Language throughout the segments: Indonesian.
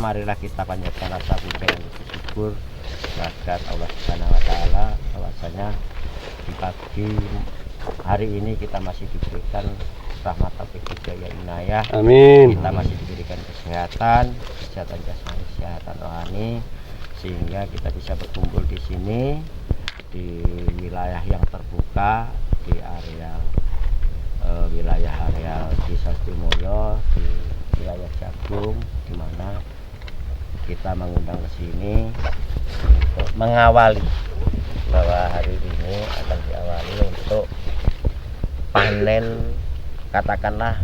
marilah kita panjatkan rasa puja yang bersyukur kehadirat Allah Subhanahu wa taala, bahwasanya di pagi hari ini kita masih diberikan rahmat taufik hidayah inayah. Amin. Kita masih diberikan kesehatan jasmani, kesehatan rohani, sehingga kita bisa berkumpul di sini di wilayah yang terbuka, di area wilayah areal Desa Stimulyo, di wilayah Jagung, di mana kita mengundang ke sini untuk mengawali bahwa hari ini akan diawali untuk panen, katakanlah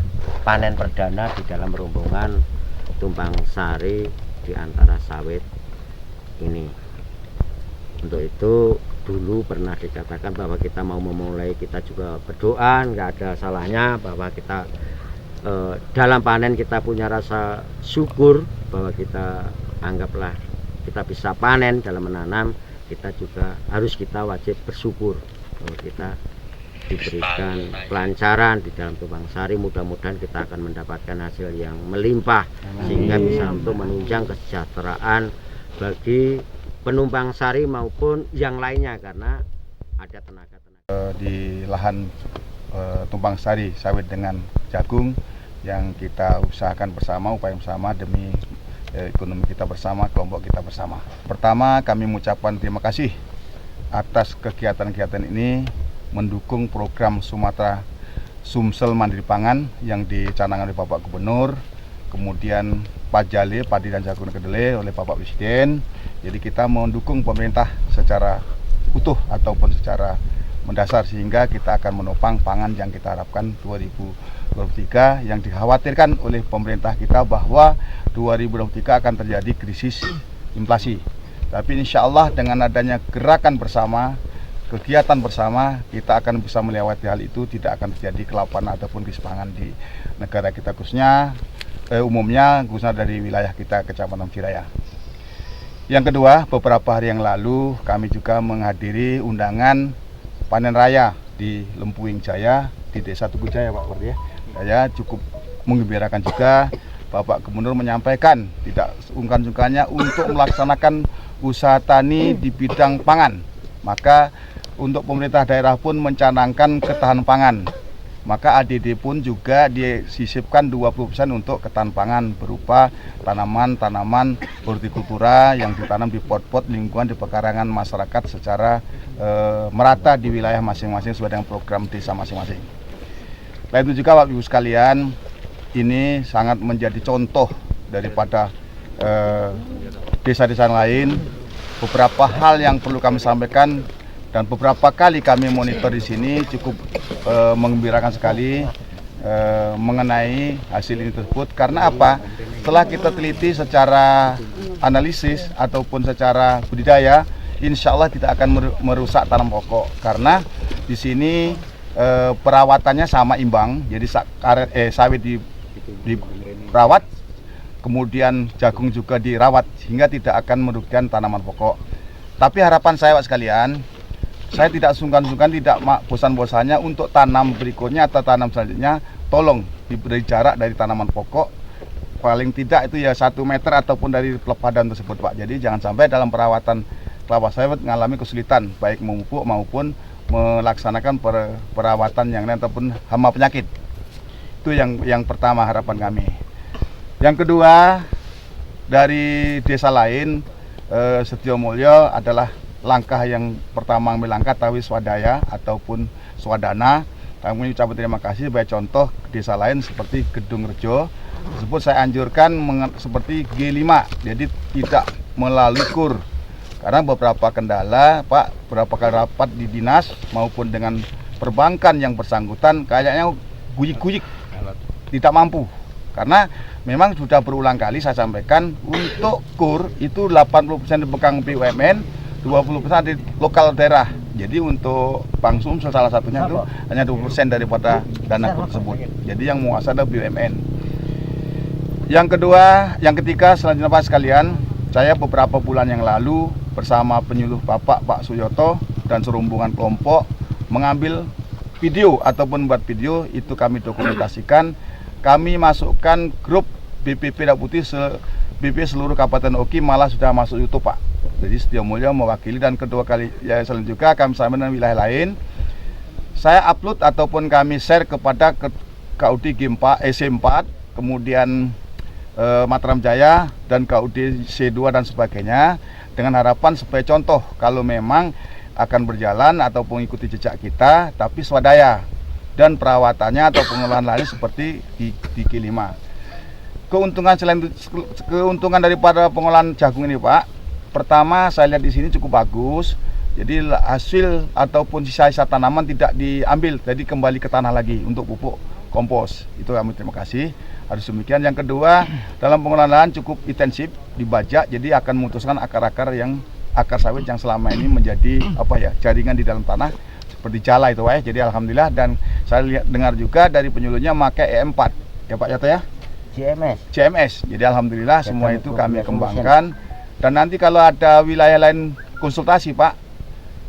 panen perdana di dalam rombongan tumpang sari di antara sawit ini. Untuk itu dulu pernah dikatakan bahwa kita mau memulai, kita juga berdoa, nggak ada salahnya bahwa kita dalam panen kita punya rasa syukur, bahwa kita anggaplah kita bisa panen dalam menanam, kita juga harus kita wajib bersyukur bahwa kita diberikan kelancaran di dalam tumpang sari. Mudah-mudahan kita akan mendapatkan hasil yang melimpah sehingga bisa untuk menunjang kesejahteraan bagi penumpang sari maupun yang lainnya, karena ada tenaga-tenaga di lahan tumpang sari sawit dengan jagung yang kita usahakan bersama, upaya bersama demi ekonomi kita bersama, kelompok kita bersama. Pertama, kami mengucapkan terima kasih atas kegiatan-kegiatan ini mendukung program Sumatera Sumsel Mandiri Pangan yang dicanangkan oleh Bapak Gubernur, kemudian Pajale, Padi dan Jagung Kedelai oleh Bapak Presiden. Jadi kita mendukung pemerintah secara utuh ataupun secara mendasar, sehingga kita akan menopang pangan yang kita harapkan 2023, yang dikhawatirkan oleh pemerintah kita bahwa 2023 akan terjadi krisis inflasi. Tapi insya Allah dengan adanya gerakan bersama, kegiatan bersama, kita akan bisa melewati hal itu, tidak akan terjadi kelaparan ataupun krisis pangan di negara kita, khususnya dari wilayah kita Kecamatan Ciraya. Yang kedua, beberapa hari yang lalu kami juga menghadiri undangan panen raya di Lempuing Jaya di Desa Tugu Jaya, Pak Bupati ya. Saya cukup menggembirakan juga Bapak Gubernur menyampaikan tidak sungkan-sungkannya untuk melaksanakan usaha tani di bidang pangan. Maka untuk pemerintah daerah pun mencanangkan ketahanan pangan. Maka ADD pun juga disisipkan 20% untuk ketahanan pangan berupa tanaman-tanaman hortikultura yang ditanam di pot-pot lingkungan di pekarangan masyarakat secara merata di wilayah masing-masing sesuai dengan program desa masing-masing. Selain itu juga Bapak Ibu sekalian, ini sangat menjadi contoh daripada desa-desa lain. Beberapa hal yang perlu kami sampaikan dan beberapa kali kami monitor di sini cukup menggembirakan sekali mengenai hasil ini tersebut. Karena apa? Setelah kita teliti secara analisis ataupun secara budidaya, insya Allah tidak akan merusak tanam pokok, karena di sini perawatannya sama imbang. Jadi sawit dirawat, kemudian jagung juga dirawat, sehingga tidak akan merugikan tanaman pokok. Tapi harapan saya Pak sekalian, saya tidak sungkan-sungkan, tidak bosan-bosannya untuk tanam berikutnya atau tanam selanjutnya, tolong diberi jarak dari tanaman pokok, paling tidak itu ya 1 meter ataupun dari pelepadan tersebut Pak. Jadi jangan sampai dalam perawatan kelapa sawit mengalami kesulitan, baik memupuk maupun melaksanakan perawatan yang lain ataupun hama penyakit. Itu yang pertama harapan kami. Yang kedua, dari desa lain, Setiomulyo adalah langkah yang pertama ambil langkah tawi swadaya ataupun swadana. Kami ucapkan terima kasih sebagai contoh desa lain seperti Gedung Rejo tersebut saya anjurkan seperti G5, jadi tidak melalui KUR, karena beberapa kendala Pak, beberapa kali rapat di dinas maupun dengan perbankan yang bersangkutan kayaknya guyik-guyik tidak mampu, karena memang sudah berulang kali saya sampaikan untuk KUR itu 80% dipegang BUMN, 20% di lokal daerah. Jadi untuk Bank Sumsel salah satunya itu hanya 20% daripada dana tersebut. Jadi yang menguasai adalah BUMN. Yang ketiga, selanjutnya Pak sekalian, saya beberapa bulan yang lalu bersama penyuluh Pak Suyoto dan serombongan kelompok mengambil video ataupun buat video itu kami dokumentasikan. Kami masukkan grup BPP Daun Putih FBP seluruh Kabupaten Oki malah sudah masuk YouTube, Pak. Jadi Setio Mulyo mewakili, dan kedua kali ya selanjutnya kami sama dengan wilayah lain. Saya upload ataupun kami share kepada KUD G4, C4, kemudian Mataram Jaya dan KUD C2 dan sebagainya, dengan harapan supaya contoh kalau memang akan berjalan ataupun mengikuti jejak kita, tapi swadaya dan perawatannya atau pengolahan lain seperti di K5. Keuntungan daripada pengolahan jagung ini, Pak, pertama saya lihat di sini cukup bagus. Jadi hasil ataupun sisa-sisa tanaman tidak diambil, jadi kembali ke tanah lagi untuk pupuk kompos. Itu kami terima kasih. Harus demikian. Yang kedua, dalam pengolahan lahan cukup intensif, dibajak, jadi akan memutuskan akar-akar sawit yang selama ini menjadi jaringan di dalam tanah seperti jala itu, Jadi alhamdulillah, dan saya dengar juga dari penyuluhnya pakai E4 ya Pak Yoto ya. CMS. Jadi alhamdulillah semua itu kami kembangkan, dan nanti kalau ada wilayah lain konsultasi, Pak,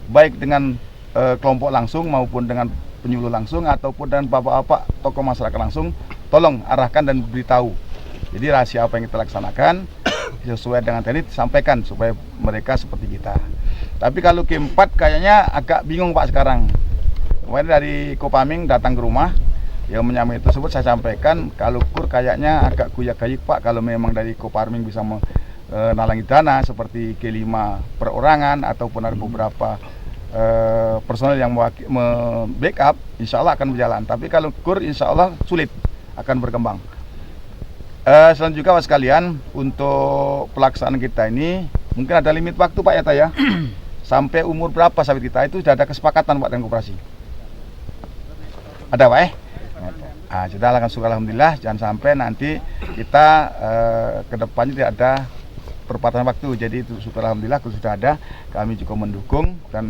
baik dengan kelompok langsung maupun dengan penyuluh langsung ataupun dengan bapak-bapak tokoh masyarakat langsung, tolong arahkan dan beritahu. Jadi rahasia apa yang kita laksanakan sesuai dengan teknik sampaikan supaya mereka seperti kita. Tapi kalau K4 kayaknya agak bingung, Pak, sekarang. Kemarin dari Kopaming datang ke rumah yang menyampaikan tersebut, saya sampaikan kalau kur kayaknya agak guyak-gayik, Pak, kalau memang dari Kopaming bisa menalangi dana seperti K5 perorangan ataupun ada beberapa personel yang backup, insya Allah akan berjalan. Tapi kalau kur insya Allah sulit akan berkembang. Selanjutnya Pak sekalian, untuk pelaksanaan kita ini mungkin ada limit waktu, Pak Yata ya. Sampai umur berapa sawit kita itu sudah ada kesepakatan, Pak, dengan koperasi. Ada, Pak sudah, alhamdulillah, jangan sampai nanti kita ke depannya tidak ada perpatahan waktu. Jadi itu alhamdulillah kalau sudah ada, kami juga mendukung dan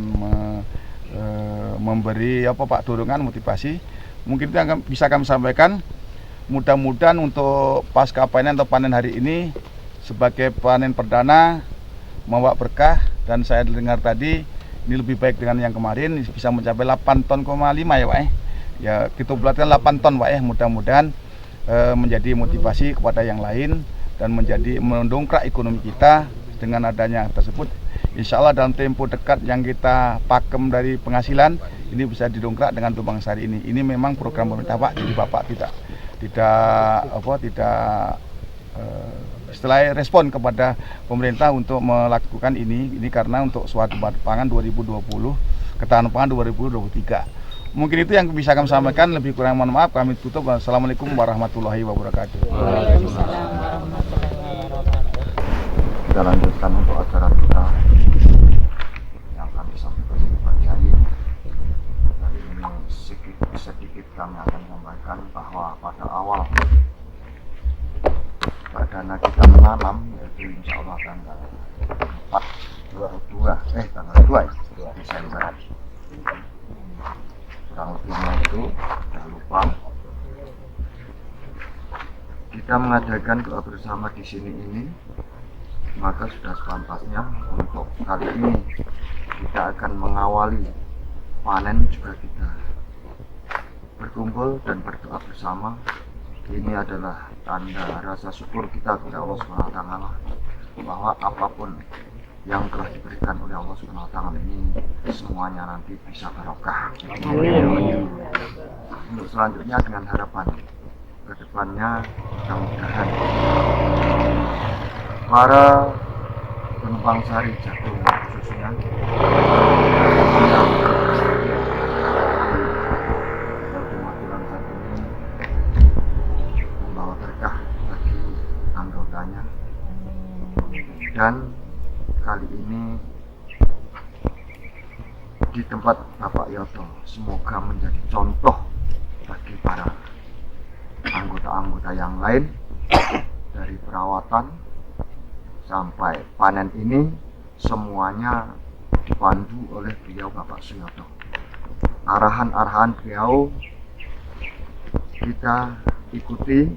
memberi dorongan, motivasi. Mungkin itu yang bisa kami sampaikan. Mudah-mudahan untuk pasca panen atau panen hari ini sebagai panen perdana membawa berkah, dan saya dengar tadi ini lebih baik dengan yang kemarin, bisa mencapai 8,5 ton ya, Pak. Ya kita bulatkan 8 ton, Pak ya. Mudah-mudahan menjadi motivasi kepada yang lain dan menjadi mendongkrak ekonomi kita dengan adanya tersebut. Insya Allah dalam tempo dekat yang kita pakem dari penghasilan ini bisa didongkrak dengan tumbang sari ini. Ini memang program pemerintah, Pak. Jadi Bapak tidak setelah respon kepada pemerintah untuk melakukan ini karena untuk suatu pangan 2020, ketahanan pangan 2023. Mungkin itu yang bisa kami sampaikan, lebih kurang mohon maaf, kami tutup. Assalamualaikum warahmatullahi wabarakatuh. Kita lanjutkan untuk acara kita yang kami sampaikan di pagi hari ini. Hari ini sedikit kami akan sampaikan bahwa pada awal perdana kita menanam, yaitu insya Allah tanggal 2 Desember. Kurang lebihnya itu, jangan lupa kita mengadakan doa bersama di sini ini, maka sudah sepantasnya untuk kali ini kita akan mengawali panen juga kita berkumpul dan berdoa bersama. Ini adalah tanda rasa syukur kita kepada Allah SWT bahwa apapun yang telah diberikan oleh Allah SWT ini semuanya nanti bisa barokah. Untuk selanjutnya dengan harapan ke depannya mudah-mudahan para penumpang sari jagung khususnya membawa berkah bagi anggotanya. Dan kali ini di tempat Bapak Yoto semoga menjadi contoh bagi para anggota-anggota yang lain, dari perawatan sampai panen ini semuanya dipandu oleh beliau Bapak Suyoto. Arahan-arahan beliau kita ikuti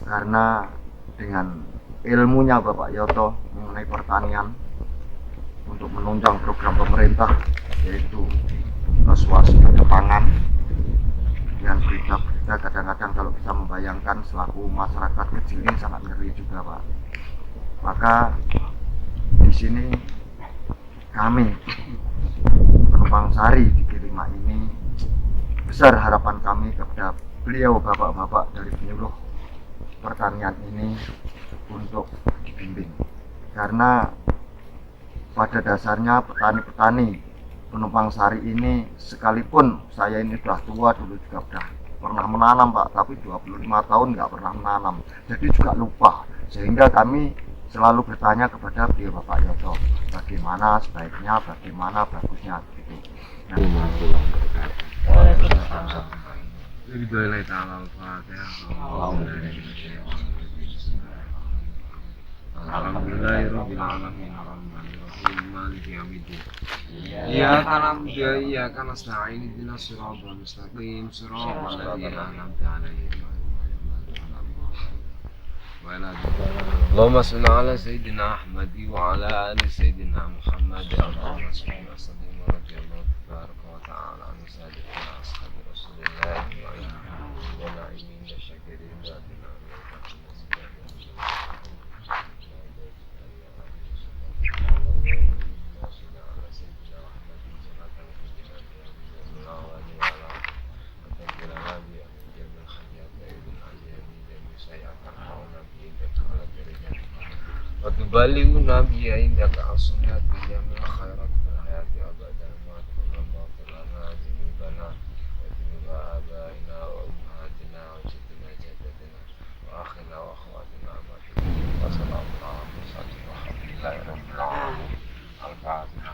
karena dengan ilmunya Bapak Yoto mengenai pertanian untuk menunjang program pemerintah, yaitu swasembada pangan. Dan berita-berita kadang-kadang kalau bisa membayangkan selaku masyarakat kecil ini sangat ngeri juga, Pak. Maka di sini kami penumpang sari di G5 ini besar harapan kami kepada beliau bapak-bapak dari penyuluh pertanian ini untuk dibimbing, karena pada dasarnya petani-petani penumpang sari ini, sekalipun saya ini sudah tua, dulu juga sudah pernah menanam Pak, tapi 25 tahun nggak pernah menanam, jadi juga lupa, sehingga kami selalu bertanya kepada beliau Bapak Yoto, bagaimana sebaiknya, bagaimana bagusnya gitu. Alhamdulillahirrahmanirrahim. Maliki yaumiddin. Iyyaka na'budu wa iyyaka nasta'in. Ihdinas siratal mustaqim. Siratal ladzina an'amta 'alaihim. اللهم صل على سيدنا أحمد وعلى آل سيدنا محمد. اللهم صل وسلم ورضي الله تبارك وتعالى عن سادتنا أصحاب رسول الله والنعيمين والشاكرين ذاتنا. وتبلغنا بها عندك الصلاة بجميع خيرات الحياة أبدا ما تغفر لنا ذنوبنا وذنوب آبائنا وأمهاتنا وجدنا جدتنا وأخنا وأخواتنا وسلام على المرسلين والحمد لله رب العالمين. الفاتحة.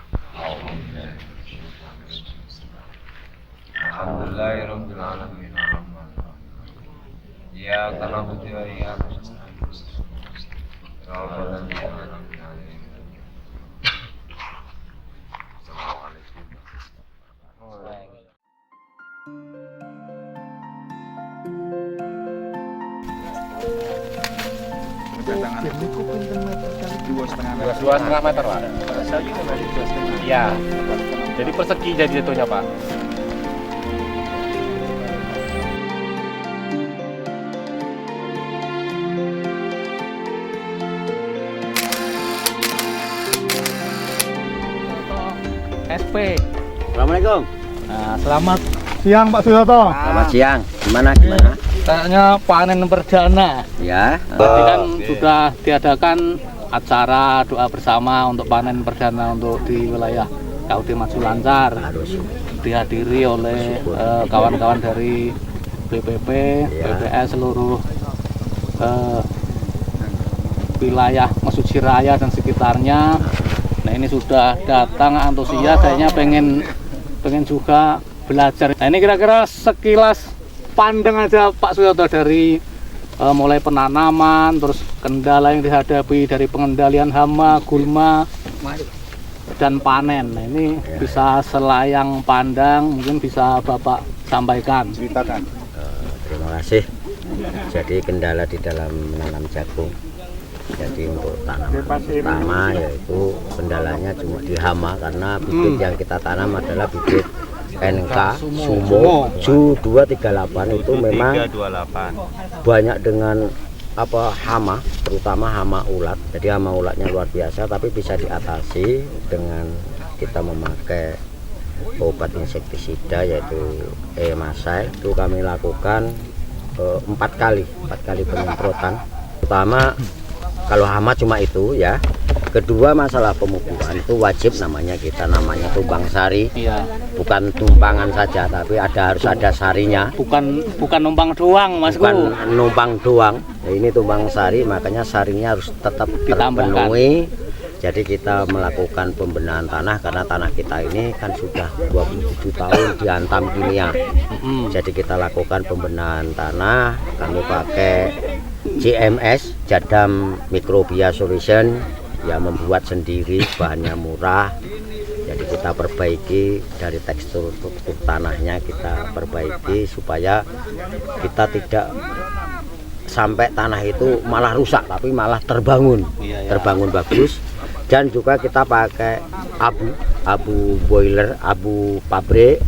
الحمد لله رب العالمين الرحمن الرحيم. إياك نعبد وإياك نستعين. Dua setengah meter Pak. Iya. Jadi persegi jadi jatuhnya Pak. SP. Assalamualaikum. Nah, selamat siang Pak Suyoto. Selamat siang. Gimana? Kayaknya panen perdana. Ya. Tadi kan sudah diadakan acara doa bersama untuk panen perdana untuk di wilayah KUD Maju Lancar. Dihadiri oleh kawan-kawan dari BPP, BPS seluruh wilayah Mesuji Raya dan sekitarnya. Nah ini sudah datang antusias, kayaknya pengen juga belajar. Nah ini kira-kira sekilas pandang aja Pak Suyoto dari mulai penanaman, terus kendala yang dihadapi dari pengendalian hama, gulma, dan panen. Nah ini bisa selayang pandang, mungkin bisa Bapak sampaikan. Ceritakan. Terima kasih. Jadi kendala di dalam menanam jagung. Jadi untuk tanaman pertama yaitu kendalanya cuma di hama, karena bibit yang kita tanam adalah bibit NK Sumo Ju 238 itu memang banyak dengan hama, terutama hama ulat. Jadi hama ulatnya luar biasa, tapi bisa diatasi dengan kita memakai obat insektisida yaitu Emasai. Itu kami lakukan 4 kali penyemprotan. Pertama kalau hama cuma itu ya. Kedua masalah pemupukan itu wajib, namanya tumbang sari. Iya. Bukan tumpangan saja, tapi harus ada sarinya. Bukan numpang doang Mas. Bukan numpang doang. Nah, ini tumbang sari, makanya sarinya harus tetap terpenuhi. Jadi kita melakukan pembenahan tanah karena tanah kita ini kan sudah 27 tahun dihantam kimia. Jadi kita lakukan pembenahan tanah, kami pakai JMS, Jadam Microbia Solution, yang membuat sendiri, bahannya murah. Jadi kita perbaiki dari tekstur tanahnya, kita perbaiki supaya kita tidak sampai tanah itu malah rusak, tapi malah terbangun, terbangun bagus. Dan juga kita pakai abu boiler, abu pabrik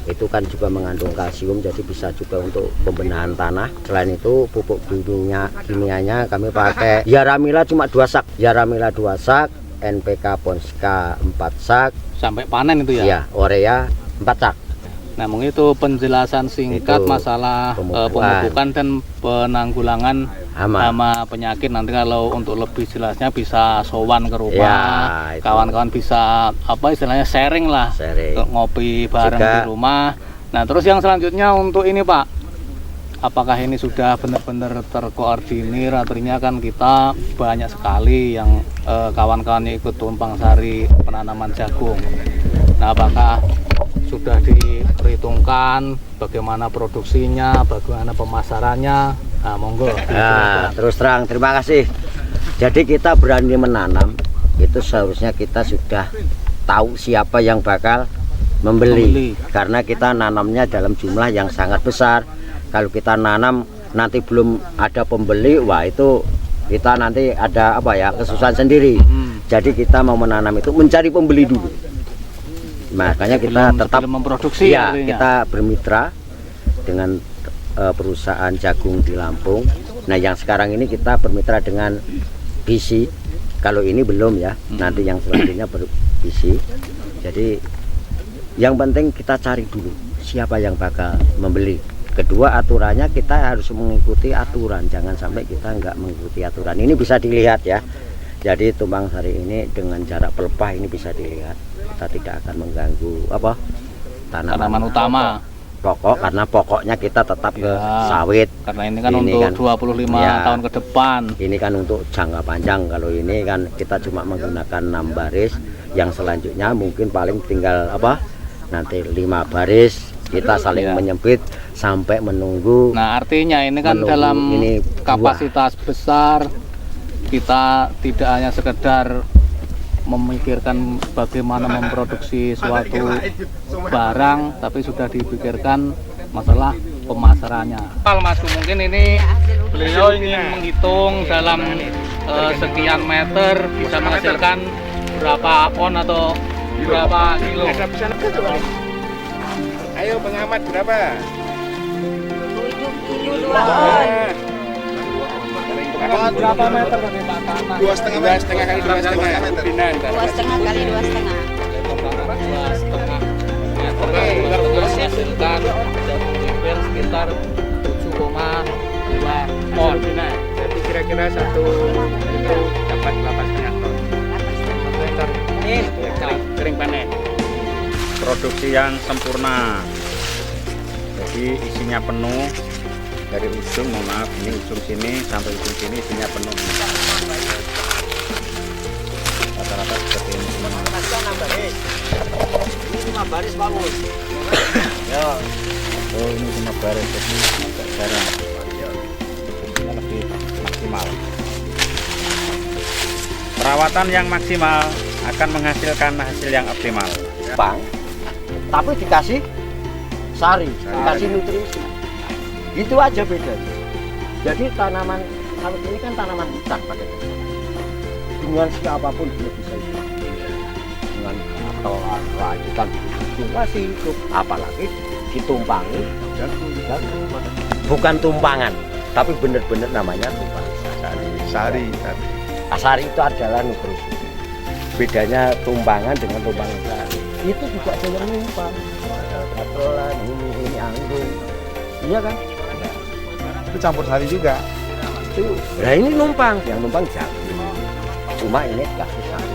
itu kan juga mengandung kalsium, jadi bisa juga untuk pembenahan tanah. Selain itu pupuk kimianya kami pakai Yaramila cuma 2 sak, Yaramila 2 sak, NPK Ponska 4 sak, Sampai panen itu ya? ya Urea 4 sak. Nah, mungkin itu penjelasan singkat Itu masalah pemupukan. pemupukan dan penanggulangan Hama. hama penyakit. Nanti kalau untuk lebih jelasnya bisa sowan ke rumah, Ya, itu. kawan-kawan bisa apa istilahnya sharing lah, Sharing. ngopi bareng Juga- di rumah. Nah, terus yang selanjutnya untuk ini Pak, apakah ini sudah benar-benar terkoordinir? Artinya kan kita banyak sekali yang kawan-kawan yang ikut tumpang sari penanaman jagung. Nah, apakah sudah diperhitungkan bagaimana produksinya, bagaimana pemasarannya? Nah, monggo. Nah, terus terang terima kasih. Jadi kita berani menanam itu seharusnya kita sudah tahu siapa yang bakal membeli. Karena kita nanamnya dalam jumlah yang sangat besar. Kalau kita nanam nanti belum ada pembeli, wah itu kita nanti ada apa ya, kesusahan sendiri. Jadi kita mau menanam itu mencari pembeli dulu. Makanya kita tetap sebelum memproduksi ya, artinya. kita bermitra dengan perusahaan jagung di Lampung. Nah, yang sekarang ini kita bermitra dengan BC. Kalau ini belum ya, nanti yang selanjutnya BC. Jadi yang penting kita cari dulu siapa yang bakal membeli. Kedua, aturannya kita harus mengikuti aturan, jangan sampai kita nggak mengikuti aturan. Ini bisa dilihat ya. Jadi tumpang sari ini dengan jarak pelepah ini bisa dilihat. Kita tidak akan mengganggu apa Tanaman utama. pokok, karena pokoknya kita tetap ke Ya. sawit. Karena ini kan Ini untuk kan, 25 ya. tahun ke depan. Ini kan untuk jangka panjang. Kalau ini kan kita cuma menggunakan 6 baris. Yang selanjutnya mungkin paling tinggal apa? Nanti 5 baris. Kita saling Ya. menyempit sampai menunggu. Nah, artinya ini kan Menunggu dalam ini kapasitas besar, kita tidak hanya sekedar memikirkan bagaimana memproduksi suatu barang, tapi sudah dipikirkan masalah pemasarannya. Mas, mungkin ini beliau ingin menghitung dalam sekian meter bisa menghasilkan berapa on atau berapa kilo. Ayo pengamat berapa? 7 kilo 2 Berapa meter tadi Pak tanah? 2,5 kali 2,5 binan. 2,5 kali 2,5. Oke, menghasilkan jagung jember sekitar 7,2 ton. Jadi kira-kira 1 itu dapat 8,5 ton. 1 hektar kering panen. Produksi yang sempurna, jadi isinya penuh dari ujung, mohon maaf, ini ujung sini sampai ujung sini isinya penuh. Rata-rata seperti ini semua. Ini 5 baris bagus. Ya, oh ini 5 baris, jadi agak jarang. Ini lebih maksimal. Perawatan yang maksimal akan menghasilkan hasil yang optimal. Bang, tapi dikasih sari, dikasih nutrisi. Itu aja beda. Jadi tanaman sawit ini kan tanaman hutan pada dasarnya. Dengan siapapun dia bisa hidup. Dengan telan, lanjutan, itu masih hidup. Apalagi ditumpangi jagung. Bukan tumpangan, tapi benar-benar namanya tumpangan. Sari. Sari itu adalah nutrisi. Bedanya tumpangan dengan tumpangan sari. Itu juga ada yang numpang. Katolan, ini anggur. Iya kan? Itu campur sari juga. Nah ini numpang, yang numpang jagung. Cuma ini kasih sari.